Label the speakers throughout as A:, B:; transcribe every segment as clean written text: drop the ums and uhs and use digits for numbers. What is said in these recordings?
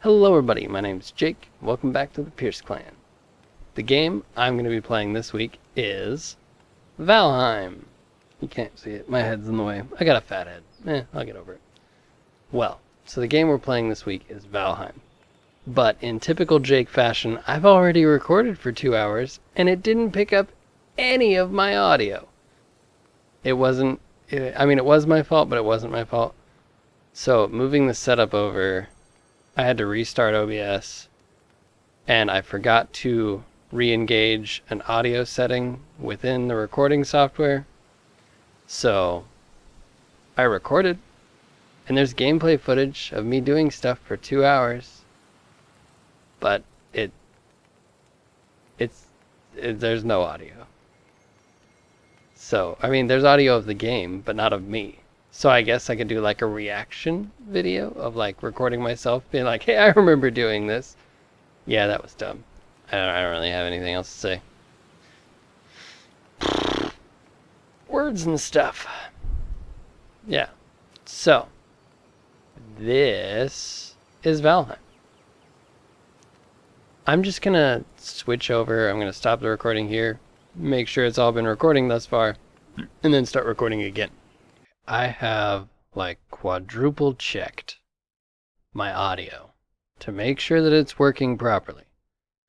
A: Hello everybody, my name's Jake. Welcome back to the Pearce clan. The game I'm going to be playing this week is Valheim. You can't see it, my head's in the way. I got a fat head. I'll get over it. Well, so the game we're playing this week is Valheim. But in typical Jake fashion, I've already recorded for 2 hours and it didn't pick up any of my audio. It was my fault, but it wasn't my fault. So moving the setup over, I had to restart OBS, and I forgot to re-engage an audio setting within the recording software. So I recorded, and there's gameplay footage of me doing stuff for 2 hours, but there's no audio. So, there's audio of the game, but not of me. So I guess I could do like a reaction video of like recording myself being like, hey, I remember doing this. Yeah, that was dumb. I don't really have anything else to say. Words and stuff. Yeah. So, this is Valheim. I'm just going to switch over. I'm going to stop the recording here, make sure it's all been recording thus far, and then start recording again. I have like quadruple checked my audio to make sure that it's working properly.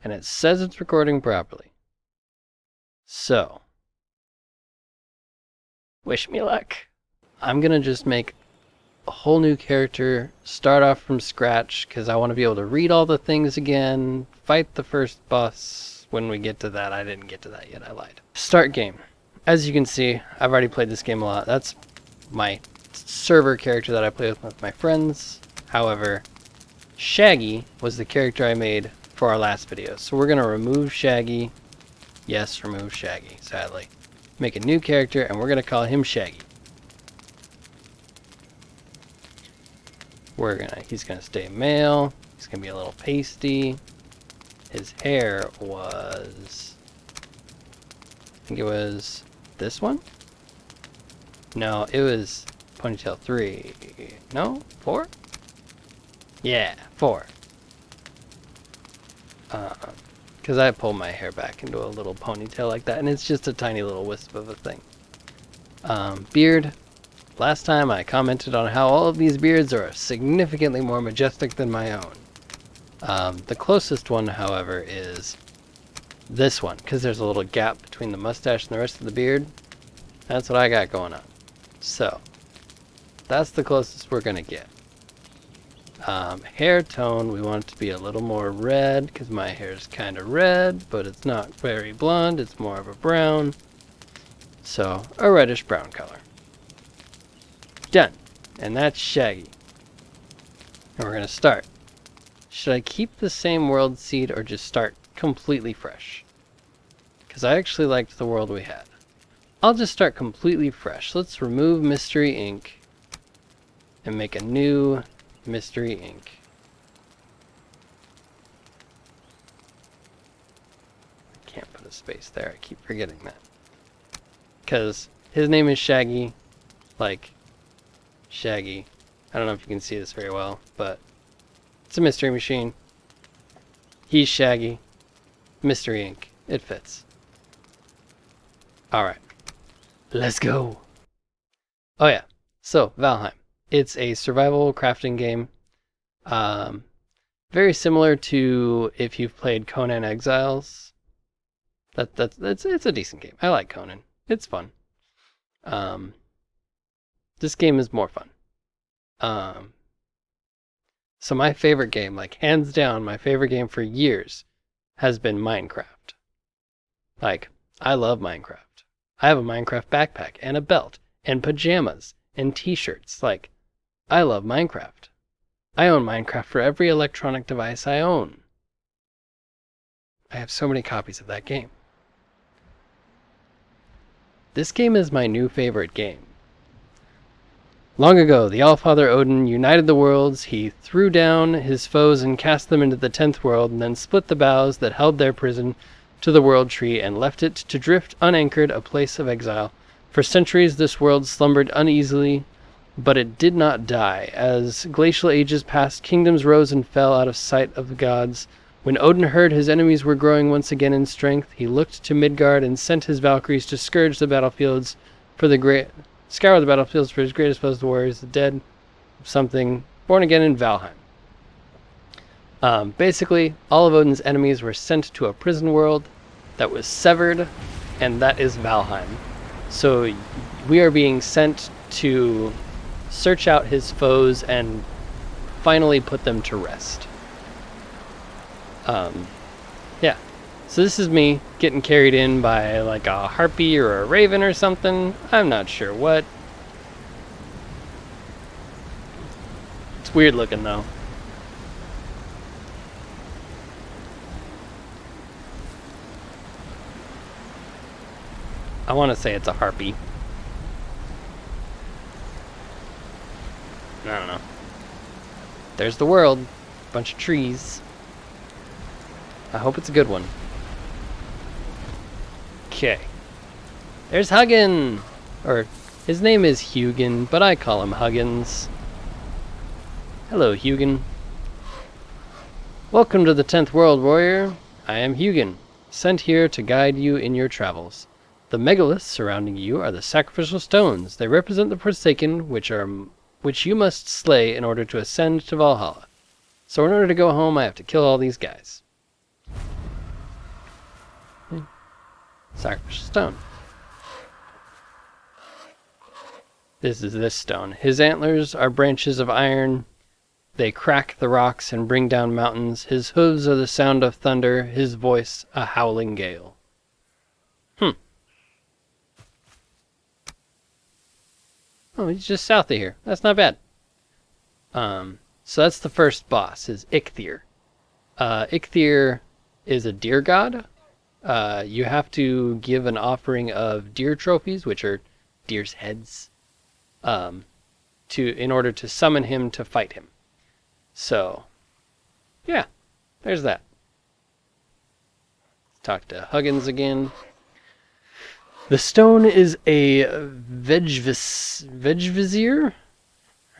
A: And it says it's recording properly. So, wish me luck. I'm going to just make a whole new character, start off from scratch, because I want to be able to read all the things again, fight the first boss when we get to that. I didn't get to that yet, I lied. Start game. As you can see, I've already played this game a lot. That's my server character that I play with my friends. However, Shaggy was the character I made for our last video. So we're going to remove Shaggy. Yes, remove Shaggy, sadly. Make a new character, and we're going to call him Shaggy. He's going to stay male. He's going to be a little pasty. His hair was, I think it was this one? No, it was ponytail 3. No? 4? Yeah, 4. Because I pulled my hair back into a little ponytail like that, and it's just a tiny little wisp of a thing. Beard. Last time I commented on how all of these beards are significantly more majestic than my own. The closest one, however, is this one, because there's a little gap between the mustache and the rest of the beard. That's what I got going on. So, that's the closest we're going to get. Hair tone, we want it to be a little more red, because my hair is kind of red, but it's not very blonde, it's more of a brown. So, a reddish brown color. Done. And that's Shaggy. And we're going to start. Should I keep the same world seed or just start completely fresh? Because I actually liked the world we had. I'll just start completely fresh. Let's remove Mystery Inc. and make a new Mystery Inc. I can't put a space there. I keep forgetting that. Because his name is Shaggy. Like, Shaggy. I don't know if you can see this very well, but it's a mystery machine. He's Shaggy. Mystery Inc. It fits. Alright. Let's go. Oh yeah. So, Valheim. It's a survival crafting game. Very similar to if you've played Conan Exiles. It's a decent game. I like Conan. It's fun. This game is more fun. So my favorite game, like hands down, my favorite game for years has been Minecraft. Like, I love Minecraft. I have a Minecraft backpack and a belt and pajamas and t-shirts. Like, I love Minecraft. I own Minecraft for every electronic device I own. I have so many copies of that game. This game is my new favorite game. Long ago, the Allfather Odin united the worlds. He threw down his foes and cast them into the 10th world, and then split the boughs that held their prison to the world tree and left it to drift unanchored, a place of exile. For centuries this world slumbered uneasily But it did not die. As glacial ages passed, kingdoms rose and fell out of sight of the gods. When Odin heard his enemies were growing once again in strength, he looked to Midgard and sent his Valkyries to scour the battlefields for his greatest opposed warriors, the dead, something born again in Valheim. Basically, all of Odin's enemies were sent to a prison world that was severed, and that is Valheim. So we are being sent to search out his foes and finally put them to rest. Yeah. So this is me getting carried in by like a harpy or a raven or something. I'm not sure what. It's weird looking though. I want to say it's a harpy. I don't know. There's the world. Bunch of trees. I hope it's a good one. Okay. There's Hugin! Or, his name is Hugin, but I call him Huggins. Hello, Hugin. Welcome to the 10th World, Warrior. I am Hugin, sent here to guide you in your travels. The megaliths surrounding you are the sacrificial stones. They represent the Forsaken, which you must slay in order to ascend to Valhalla. So in order to go home, I have to kill all these guys. Sacrificial stone. This is this stone. His antlers are branches of iron. They crack the rocks and bring down mountains. His hooves are the sound of thunder. His voice a howling gale. Oh, he's just south of here. That's not bad. So that's the first boss, is Ichthyr. Ichthyr is a deer god. You have to give an offering of deer trophies, which are deer's heads, in order to summon him to fight him. So, yeah, there's that. Talk to Huggins again. The stone is a Vegvisir?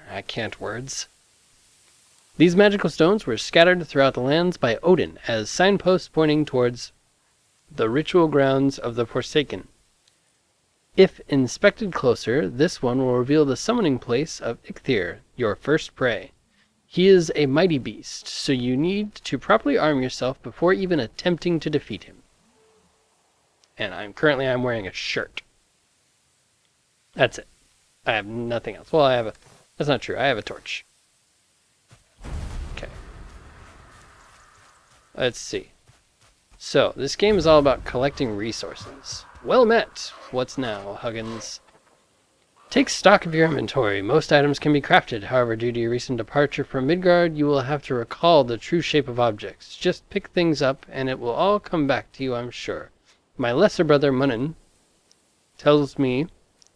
A: I can't words. These magical stones were scattered throughout the lands by Odin as signposts pointing towards the ritual grounds of the Forsaken. If inspected closer, this one will reveal the summoning place of Ichthyr, your first prey. He is a mighty beast, so you need to properly arm yourself before even attempting to defeat him. And I'm wearing a shirt. That's it. I have nothing else. Well, that's not true. I have a torch. Okay. Let's see. So, this game is all about collecting resources. Well met. What's now, Huggins? Take stock of your inventory. Most items can be crafted. However, due to your recent departure from Midgard, you will have to recall the true shape of objects. Just pick things up, and it will all come back to you, I'm sure. My lesser brother, Munin, tells me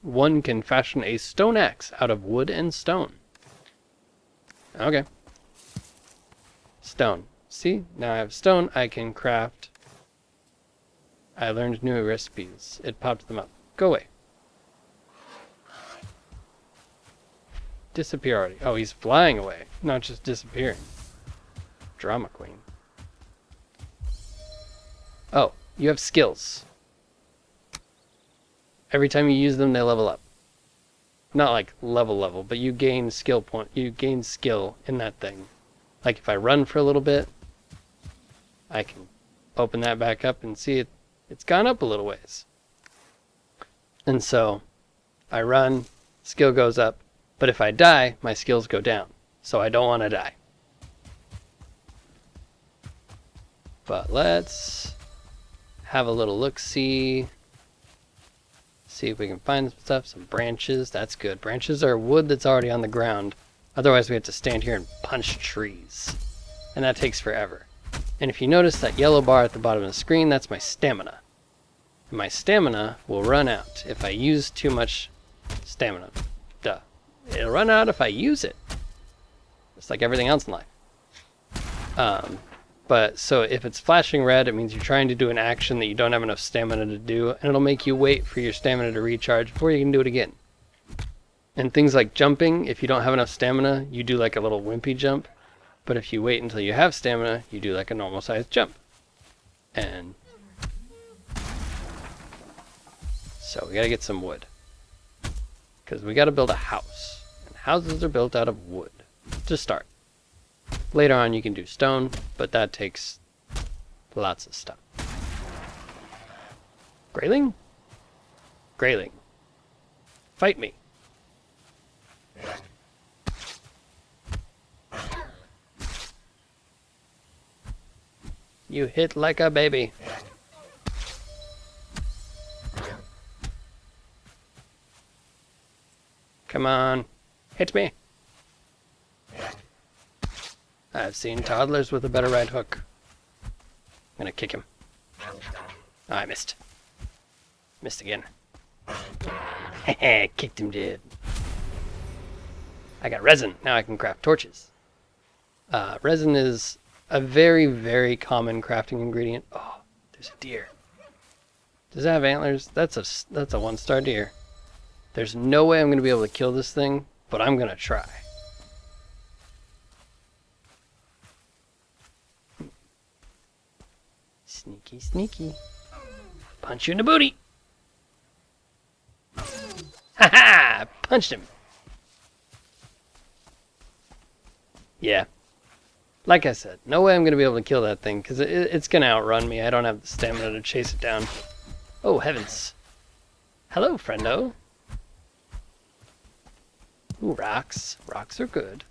A: one can fashion a stone axe out of wood and stone. Okay. Stone. See? Now I have stone. I can craft. I learned new recipes. It popped them up. Go away. Disappear already. Oh, he's flying away, not just disappearing. Drama queen. Oh, you have skills. Every time you use them, they level up. Not like level, but you gain skill point. You gain skill in that thing. Like if I run for a little bit, I can open that back up and see it's gone up a little ways. And so I run, skill goes up, but if I die, my skills go down. So I don't want to die. But let's have a little look-see. See if we can find some stuff. Some branches. That's good. Branches are wood that's already on the ground. Otherwise we have to stand here and punch trees. And that takes forever. And if you notice that yellow bar at the bottom of the screen, that's my stamina. And my stamina will run out if I use too much stamina. Duh. It'll run out if I use it. Just like everything else in life. But so if it's flashing red, it means you're trying to do an action that you don't have enough stamina to do, and it'll make you wait for your stamina to recharge before you can do it again. And things like jumping, if you don't have enough stamina, you do like a little wimpy jump. But if you wait until you have stamina, you do like a normal sized jump. And so we gotta get some wood. Because we gotta build a house. And houses are built out of wood to start. Later on you can do stone, but that takes lots of stuff. Grayling? Grayling. Fight me. You hit like a baby. Come on, hit me. I've seen toddlers with a better right hook. I'm gonna kick him. Oh, I missed. Missed again. Heh, kicked him dead. I got resin. Now I can craft torches. Resin is a very, very common crafting ingredient. Oh, there's a deer. Does it have antlers? That's a 1-star deer. There's no way I'm going to be able to kill this thing, but I'm going to try. Sneaky, sneaky. Punch you in the booty. Ha ha! Punched him. Yeah. Like I said, no way I'm going to be able to kill that thing, because it's going to outrun me. I don't have the stamina to chase it down. Oh, heavens. Hello, friendo. Ooh, rocks. Rocks are good.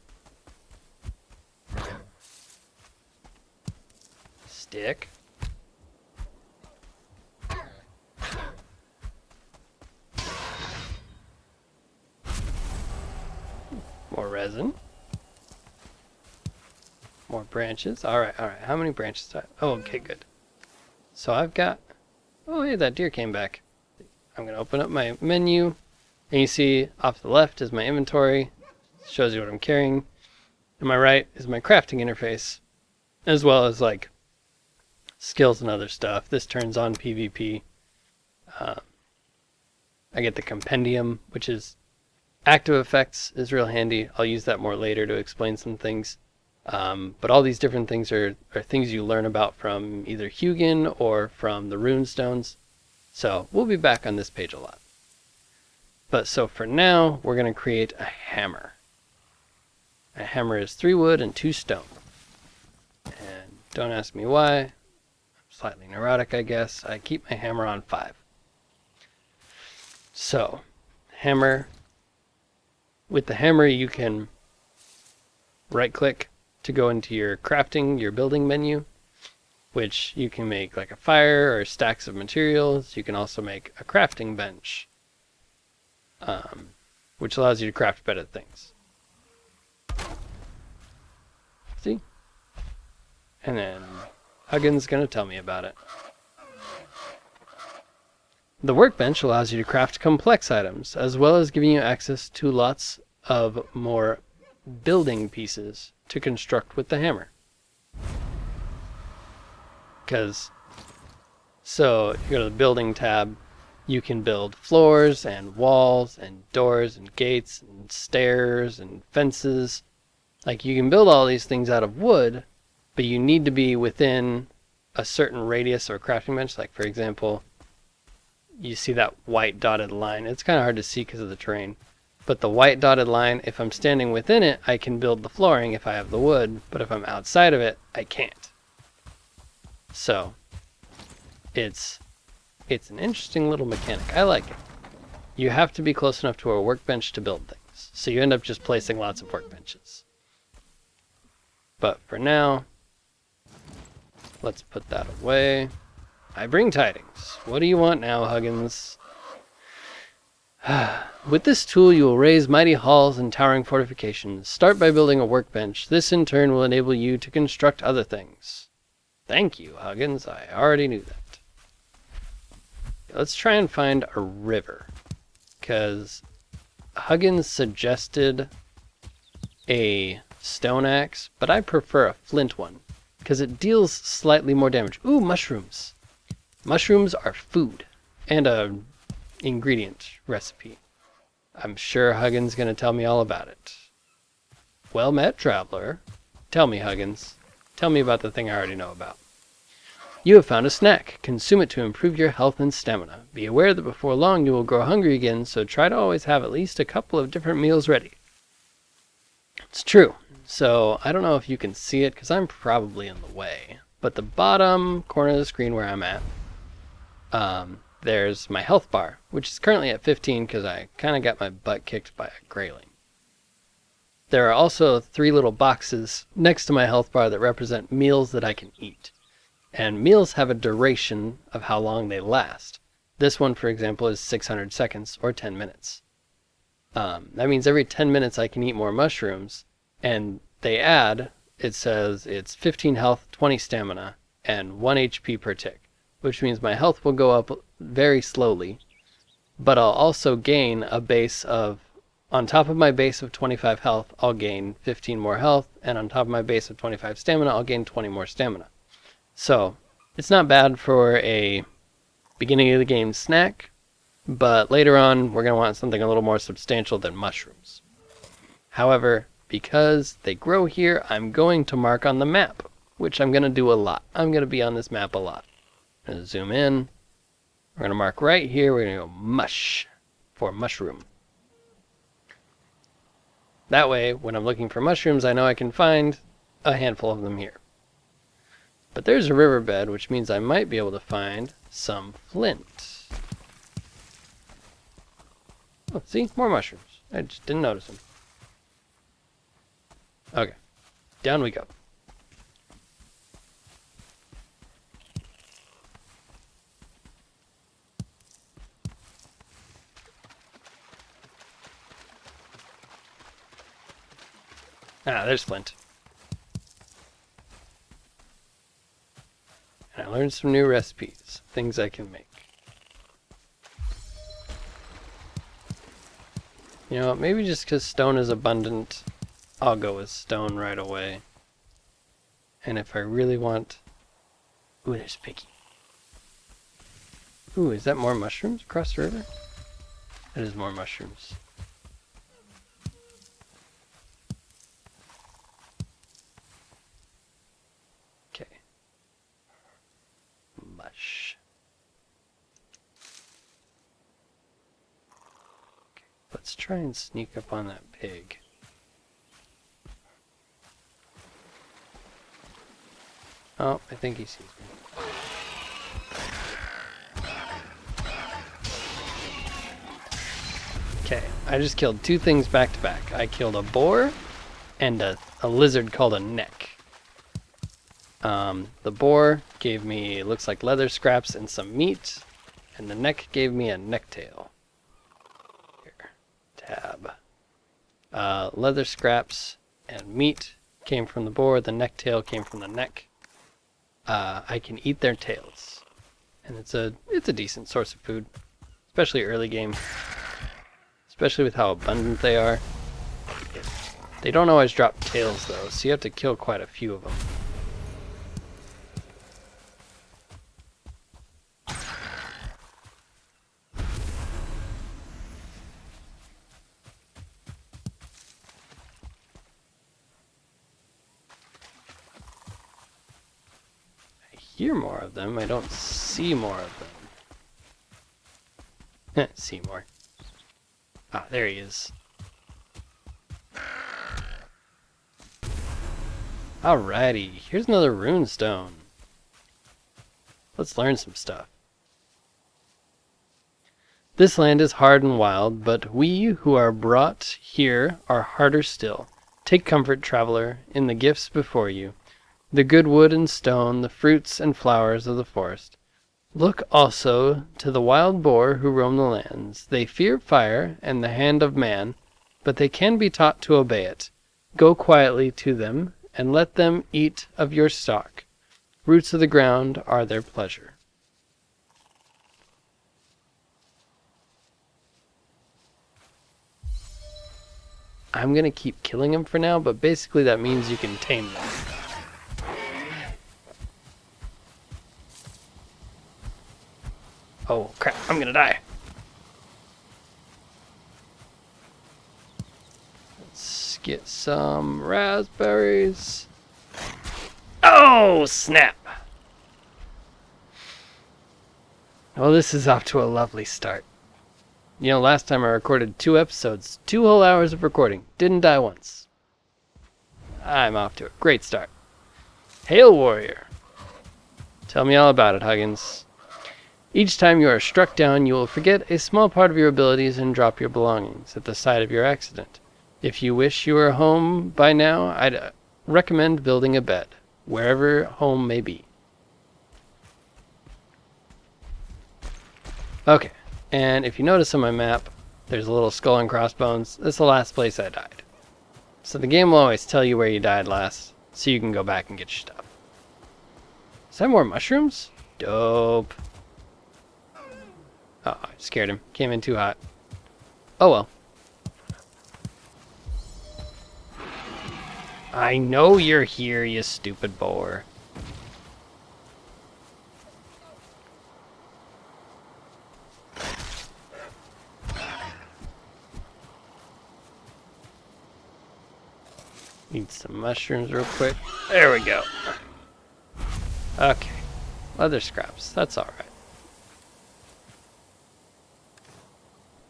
A: Stick. More resin. More branches. Alright, alright. How many branches do I have? Oh, okay, good. So I've got... Oh, hey, that deer came back. I'm going to open up my menu. And you see off to the left is my inventory. Shows you what I'm carrying. And my right is my crafting interface. As well as, like, skills and other stuff. This turns on PvP. I get the compendium, which is active effects, is real handy. I'll use that more later to explain some things. But all these different things are things you learn about from either Hugin or from the runestones. So we'll be back on this page a lot. But so for now, we're going to create a hammer. A hammer is 3 wood and 2 stone. And don't ask me why. I'm slightly neurotic, I guess. I keep my hammer on 5. So, hammer. With the hammer, you can right-click to go into your crafting, your building menu, which you can make like a fire or stacks of materials. You can also make a crafting bench, which allows you to craft better things. See? And then Huggin's going to tell me about it. The workbench allows you to craft complex items, as well as giving you access to lots of more building pieces to construct with the hammer. So if you go to the building tab, you can build floors and walls and doors and gates and stairs and fences. Like, you can build all these things out of wood, but you need to be within a certain radius or crafting bench. Like, for example, you see that white dotted line. It's kind of hard to see because of the terrain. But the white dotted line, if I'm standing within it, I can build the flooring if I have the wood. But if I'm outside of it, I can't. So, it's an interesting little mechanic. I like it. You have to be close enough to a workbench to build things. So you end up just placing lots of workbenches. But for now, let's put that away. I bring tidings. What do you want now, Huggins? With this tool, you will raise mighty halls and towering fortifications. Start by building a workbench. This, in turn, will enable you to construct other things. Thank you, Huggins. I already knew that. Let's try and find a river. Because Huggins suggested a stone axe, but I prefer a flint one. Because it deals slightly more damage. Ooh, mushrooms. Mushrooms are food. And a ingredient recipe. I'm sure Huggins gonna tell me all about it. Well met, traveler. Tell me, Huggins. Tell me about the thing I already know about. You have found a snack. Consume it to improve your health and stamina. Be aware that before long you will grow hungry again, so try to always have at least a couple of different meals ready. It's true. So I don't know if you can see it because I'm probably in the way. But the bottom corner of the screen where I'm at, there's my health bar, which is currently at 15 because I kind of got my butt kicked by a grayling. There are also 3 little boxes next to my health bar that represent meals that I can eat. And meals have a duration of how long they last. This one, for example, is 600 seconds or 10 minutes. That means every 10 minutes I can eat more mushrooms, and they add, it says it's 15 health, 20 stamina, and 1 HP per tick, which means my health will go up very slowly, but I'll also gain a base of, on top of my base of 25 health, I'll gain 15 more health, and on top of my base of 25 stamina, I'll gain 20 more stamina. So, it's not bad for a beginning of the game snack, but later on, we're going to want something a little more substantial than mushrooms. However, because they grow here, I'm going to mark on the map, which I'm going to do a lot. I'm going to be on this map a lot. I'm going to zoom in. We're going to mark right here. We're going to go mush for mushroom. That way, when I'm looking for mushrooms, I know I can find a handful of them here. But there's a riverbed, which means I might be able to find some flint. Oh, see? More mushrooms. I just didn't notice them. Okay. Down we go. Ah, there's flint. And I learned some new recipes, things I can make. You know, maybe just because stone is abundant, I'll go with stone right away. And if I really want... Ooh, there's Piggy. Ooh, is that more mushrooms across the river? That is more mushrooms. Okay. Mush. Okay, let's try and sneak up on that pig. Oh, I think he sees me. Okay, I just killed 2 things back to back. I killed a boar and a lizard called a neck. The boar gave me, looks like leather scraps and some meat, and the neck gave me a necktail. Here, tab. Leather scraps and meat came from the boar, the necktail came from the neck. I can eat their tails, and it's a decent source of food, especially early game, especially with how abundant they are. They don't always drop tails though, so you have to kill quite a few of them. Hear more of them, I don't see more of them. See more. Ah, there he is. Alrighty, here's another rune stone. Let's learn some stuff. This land is hard and wild, but we who are brought here are harder still. Take comfort, traveler, in the gifts before you. The good wood and stone, the fruits and flowers of the forest. Look also to the wild boar who roam the lands. They fear fire and the hand of man, but they can be taught to obey it. Go quietly to them, and let them eat of your stock. Roots of the ground are their pleasure. I'm going to keep killing them for now, but basically that means you can tame them. Oh crap, I'm gonna die. get some raspberries. Oh, snap! Well, this is off to a lovely start. You know, last time I recorded 2 episodes, 2 whole hours of recording. Didn't die once. I'm off to a great start. Hail Warrior! Tell me all about it, Huggins. Each time you are struck down, you will forget a small part of your abilities and drop your belongings at the site of your accident. If you wish you were home by now, I'd recommend building a bed, wherever home may be. Okay, and if you notice on my map, there's a little skull and crossbones. That's the last place I died. So the game will always tell you where you died last, so you can go back and get your stuff. Is that more mushrooms? Dope. Oh, I scared him. Came in too hot. Oh well. I know you're here, you stupid boar. Need some mushrooms real quick. There we go. Okay. Leather scraps. That's alright.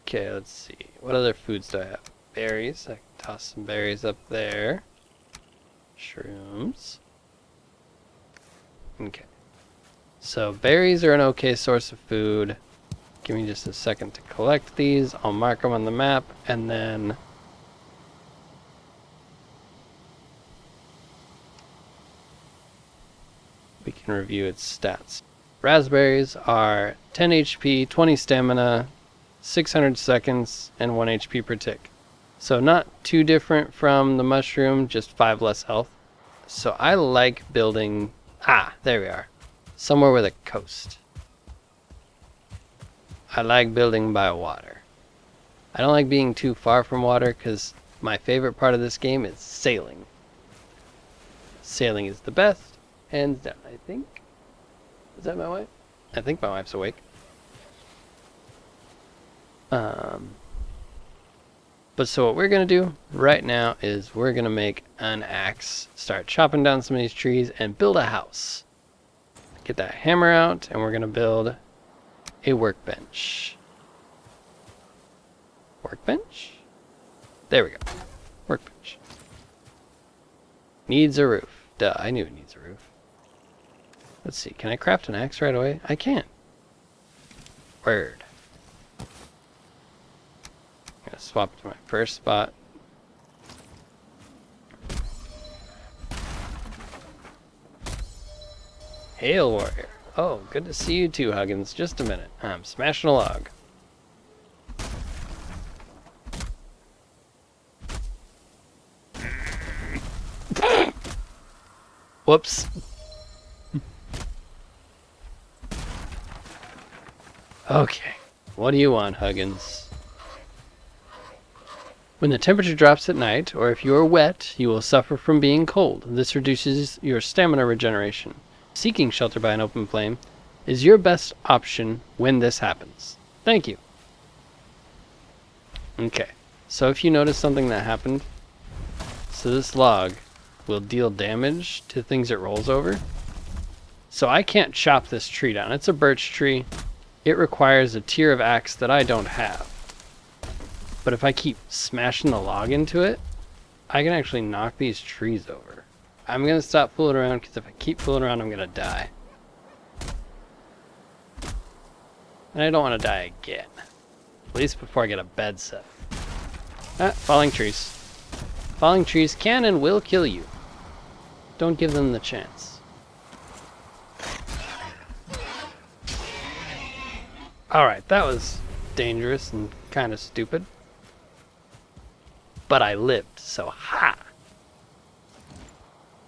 A: Okay, let's see. What other foods do I have? Berries. I can toss some berries up there. Shrooms. Okay. So berries are an okay source of food. Give me just a second to collect these. I'll mark them on the map and then we can review its stats. Raspberries are 10 HP, 20 stamina, 600 seconds, and 1 HP per tick. So not too different from the mushroom, just 5 less health. So I like building... there we are. Somewhere with a coast. I like building by water. I don't like being too far from water because my favorite part of this game is sailing. Sailing is the best. Hands down, I think. Is that my wife? I think my wife's awake. But so what we're going to do right now is we're going to make an axe, start chopping down some of these trees, and build a house. Get that hammer out, and we're going to build a workbench. Workbench? There we go. Workbench. Needs a roof. Duh, I knew it needs a roof. Let's see, can I craft an axe right away? I can. Word. I'm gonna swap to my first spot. Hail Warrior. Oh, good to see you too, Huggins. Just a minute. I'm smashing a log. Whoops. Okay, what do you want, Huggins? When the temperature drops at night, or if you are wet, you will suffer from being cold. This reduces your stamina regeneration. Seeking shelter by an open flame is your best option when this happens. Thank you. Okay, so if you notice something that happened, so this log will deal damage to things it rolls over. So I can't chop this tree down. It's a birch tree. It requires a tier of axe that I don't have. But if I keep smashing the log into it, I can actually knock these trees over. I'm going to stop fooling around because if I keep fooling around, I'm going to die. And I don't want to die again. At least before I get a bed set. Falling trees. Falling trees can and will kill you. Don't give them the chance. Alright, that was dangerous and kind of stupid. But I lived, so ha!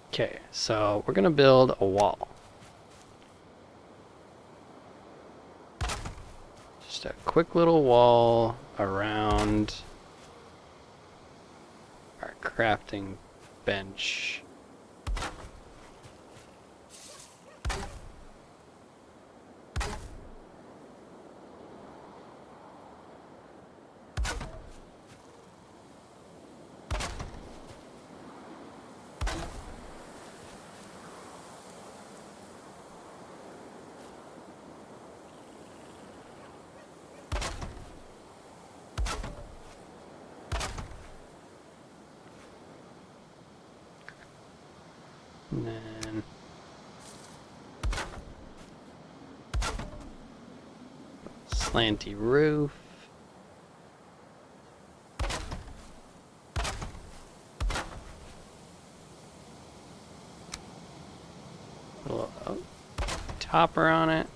A: Okay, so we're gonna build a wall. Just a quick little wall around our crafting bench. And then slanty roof. A little topper on it.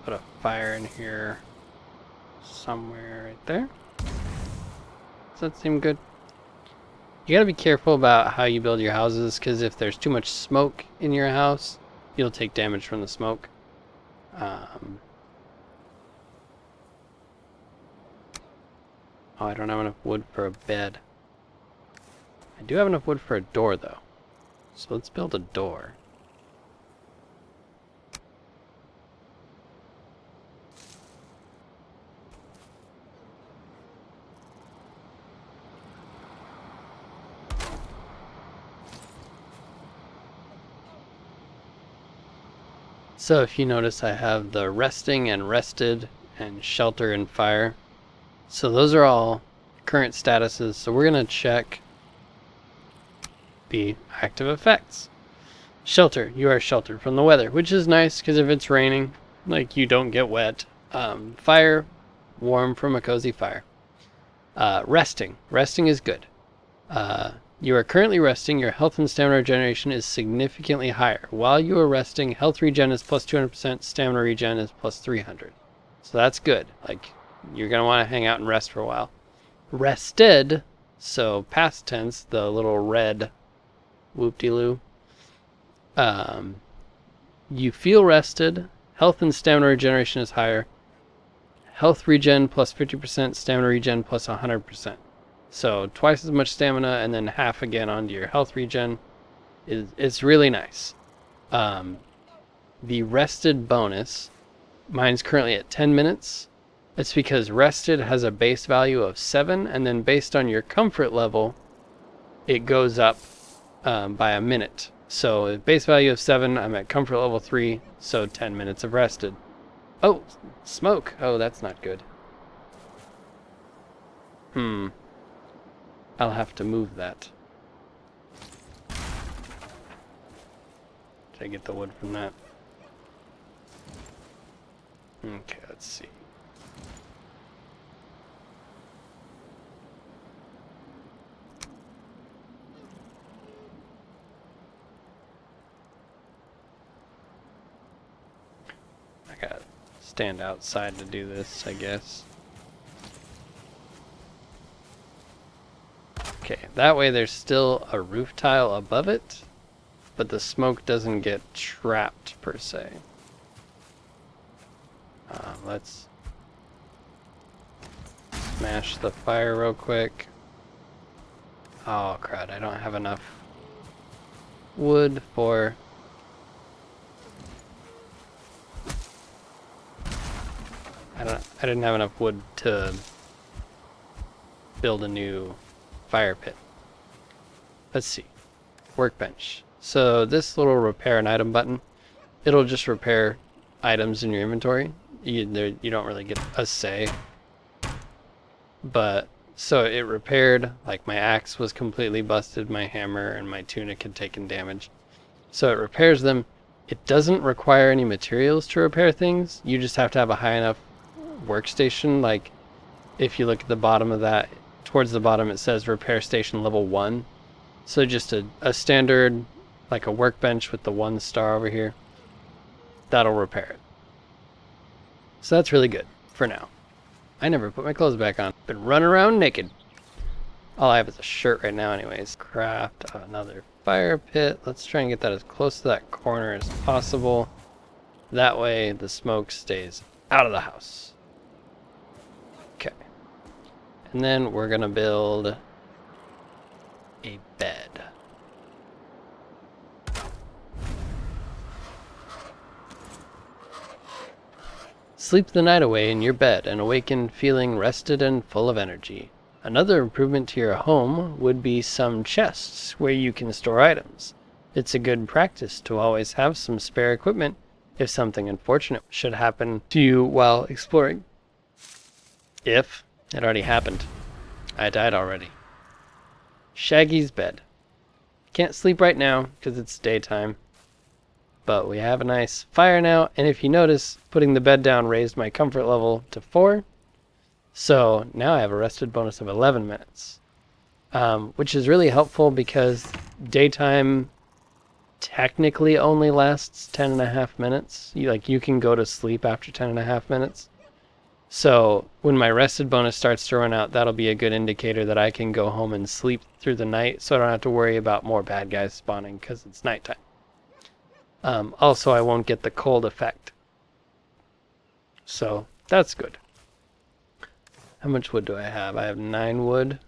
A: Put a fire in here somewhere right there. Does that seem good? You gotta be careful about how you build your houses, because if there's too much smoke in your house, you'll take damage from the smoke. Oh, I don't have enough wood for a bed. I do have enough wood for a door, though. So let's build a door. So if you notice, I have the resting and rested and shelter and fire. So those are all current statuses. So we're going to check the active effects. Shelter, you are sheltered from the weather, which is nice because if it's raining, like, you don't get wet. Fire, warm from a cozy fire. Resting is good. You are currently resting. Your health and stamina regeneration is significantly higher. While you are resting, health regen is plus 200%, stamina regen is plus 300. So that's good. Like, you're going to want to hang out and rest for a while. Rested, so past tense, the little red whoop-de-loo. You feel rested. Health and stamina regeneration is higher. Health regen plus 50%, stamina regen plus 100%. So twice as much stamina and then half again onto your health regen. It's really nice. The rested bonus, mine's currently at 10 minutes. It's because rested has a base value of 7, and then based on your comfort level, it goes up by a minute. So base value of 7, I'm at comfort level 3, so 10 minutes of rested. Oh, smoke. Oh, that's not good. I'll have to move that. Did I get the wood from that? Okay, let's see. I gotta stand outside to do this, I guess. Okay, that way there's still a roof tile above it, but the smoke doesn't get trapped per se. Let's smash the fire real quick. Oh crud, I don't have enough wood for... I didn't have enough wood to build a new fire pit. Let's see. Workbench. So this little repair an item button, it'll just repair items in your inventory. You don't really get a say. But so it repaired, like my axe was completely busted, my hammer and my tunic had taken damage. So it repairs them. It doesn't require any materials to repair things. You just have to have a high enough workstation. Like if you look at the bottom of that, towards the bottom it says repair station level 1. So just a standard, like a workbench with the 1 star over here, that'll repair it. So that's really good for now. I never put my clothes back on. Been running around naked. All I have is a shirt right now anyways. Craft another fire pit. Let's try and get that as close to that corner as possible. That way the smoke stays out of the house. Okay. And then we're gonna build a bed. Sleep the night away in your bed and awaken feeling rested and full of energy. Another improvement to your home would be some chests where you can store items. It's a good practice to always have some spare equipment if something unfortunate should happen to you while exploring. If it already happened. I died already. Shaggy's bed. Can't sleep right now because it's daytime. But we have a nice fire now, and if you notice, putting the bed down raised my comfort level to 4. So now I have a rested bonus of 11 minutes. Which is really helpful because daytime technically only lasts 10.5 minutes. You can go to sleep after 10.5 minutes. So when my rested bonus starts to run out, that'll be a good indicator that I can go home and sleep through the night, so I don't have to worry about more bad guys spawning because it's nighttime. Also, I won't get the cold effect. So that's good. How much wood do I have? I have 9 wood.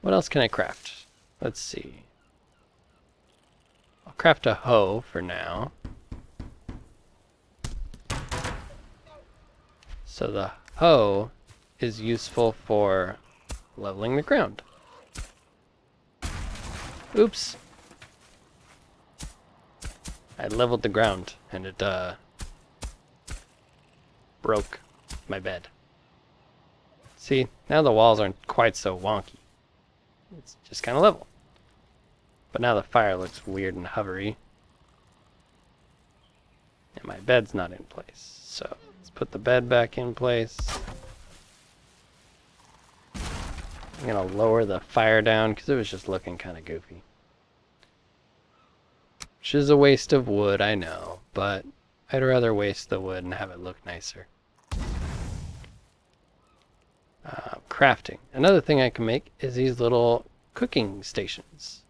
A: What else can I craft? Let's see. I'll craft a hoe for now. So the hoe is useful for leveling the ground. Oops. I leveled the ground and it broke my bed. See, now the walls aren't quite so wonky. It's just kind of level. But now the fire looks weird and hovery. And my bed's not in place. So let's put the bed back in place. I'm going to lower the fire down because it was just looking kind of goofy. Which is a waste of wood, I know. But I'd rather waste the wood and have it look nicer. Crafting. Another thing I can make is these little cooking stations.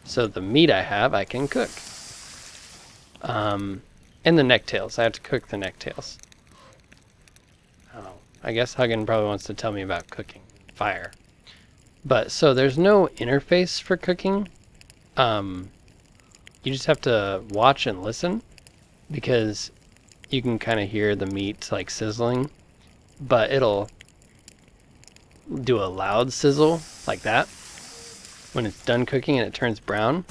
A: So the meat I have, I can cook. And the necktails. I have to cook the necktails. Oh, I guess Huggin probably wants to tell me about cooking. Fire. But, so there's no interface for cooking. You just have to watch and listen. Because you can kind of hear the meat like sizzling. But it'll do a loud sizzle like that when it's done cooking and it turns brown.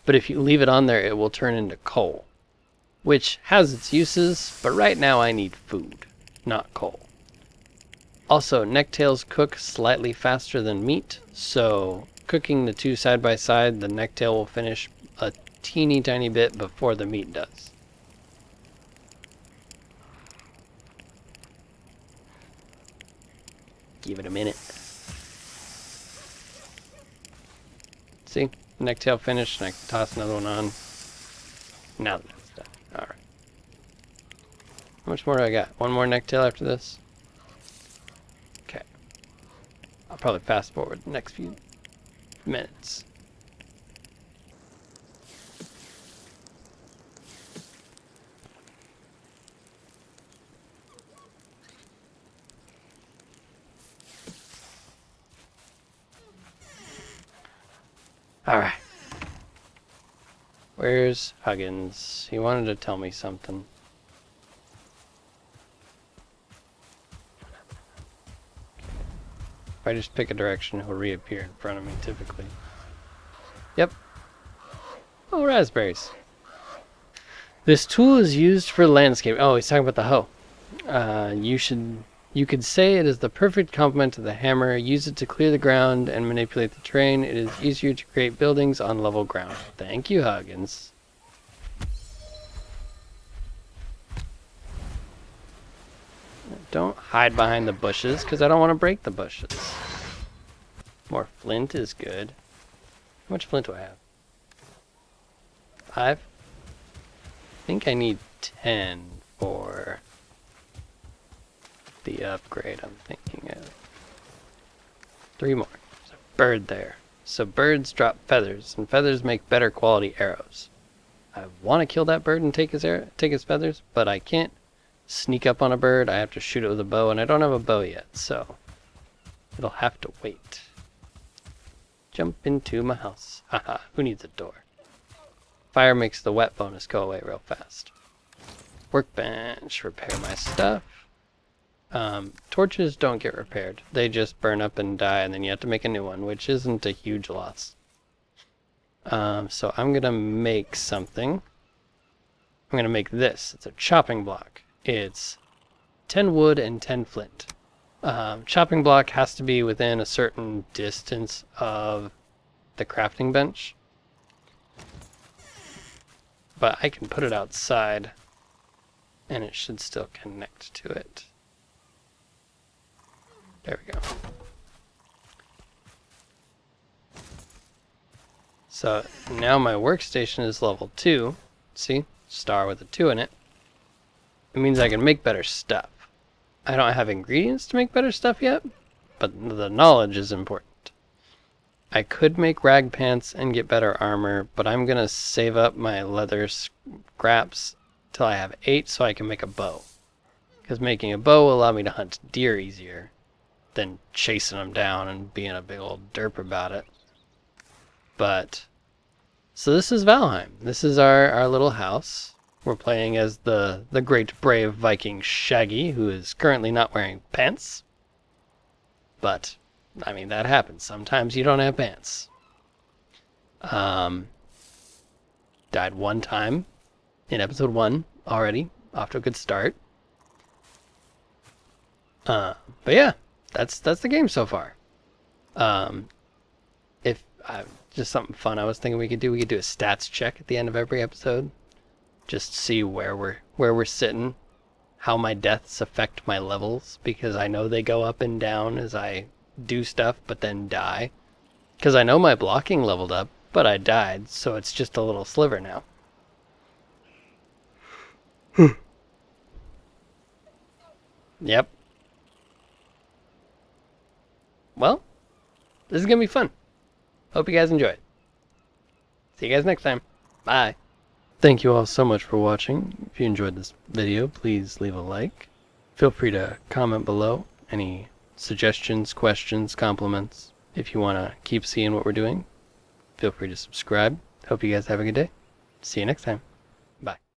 A: But if you leave it on there, it will turn into coal, which has its uses, but right now I need food, not coal. Also, necktails cook slightly faster than meat, so cooking the two side by side, the necktail will finish a teeny tiny bit before the meat does. Give it a minute. See? Necktail finished, and I can toss another one on. Now that's done. Alright. How much more do I got? One more necktail after this? Okay. I'll probably fast forward the next few minutes. Alright. Where's Huggins? He wanted to tell me something. If I just pick a direction, he'll reappear in front of me, typically. Yep. Oh, raspberries. This tool is used for landscape. Oh, he's talking about the hoe. You could say it is the perfect complement to the hammer. Use it to clear the ground and manipulate the terrain. It is easier to create buildings on level ground. Thank you, Huggins. Don't hide behind the bushes, because I don't want to break the bushes. More flint is good. How much flint do I have? 5? I think I need 10 for the upgrade I'm thinking of. 3 more. There's a bird there. So birds drop feathers, and feathers make better quality arrows. I want to kill that bird and take his feathers, but I can't sneak up on a bird. I have to shoot it with a bow, and I don't have a bow yet, so it'll have to wait. Jump into my house. Haha, who needs a door? Fire makes the wet bonus go away real fast. Workbench, repair my stuff. Torches don't get repaired. They just burn up and die, and then you have to make a new one, which isn't a huge loss. So I'm gonna make something. I'm going to make this. It's a chopping block. It's 10 wood and 10 flint. Chopping block has to be within a certain distance of the crafting bench. But I can put it outside and it should still connect to it. There we go. So now my workstation is level 2. See? Star with a 2 in it. It means I can make better stuff. I don't have ingredients to make better stuff yet, but the knowledge is important. I could make rag pants and get better armor, but I'm going to save up my leather scraps till I have 8 so I can make a bow. Because making a bow will allow me to hunt deer easier than chasing them down and being a big old derp about it. But, so this is Valheim. This is our little house. We're playing as the great brave Viking Shaggy, who is currently not wearing pants. But, I mean, that happens. Sometimes you don't have pants. Died one time in episode 1 already. Off to a good start. But yeah, that's the game so far. Just something fun I was thinking we could do a stats check at the end of every episode. Just see where we're sitting, how my deaths affect my levels, because I know they go up and down as I do stuff but then die. Because I know my blocking leveled up, but I died, so it's just a little sliver now. Yep. Well, this is going to be fun. Hope you guys enjoy it. See you guys next time. Bye. Thank you all so much for watching. If you enjoyed this video, please leave a like. Feel free to comment below any suggestions, questions, compliments. If you want to keep seeing what we're doing, feel free to subscribe. Hope you guys have a good day. See you next time. Bye.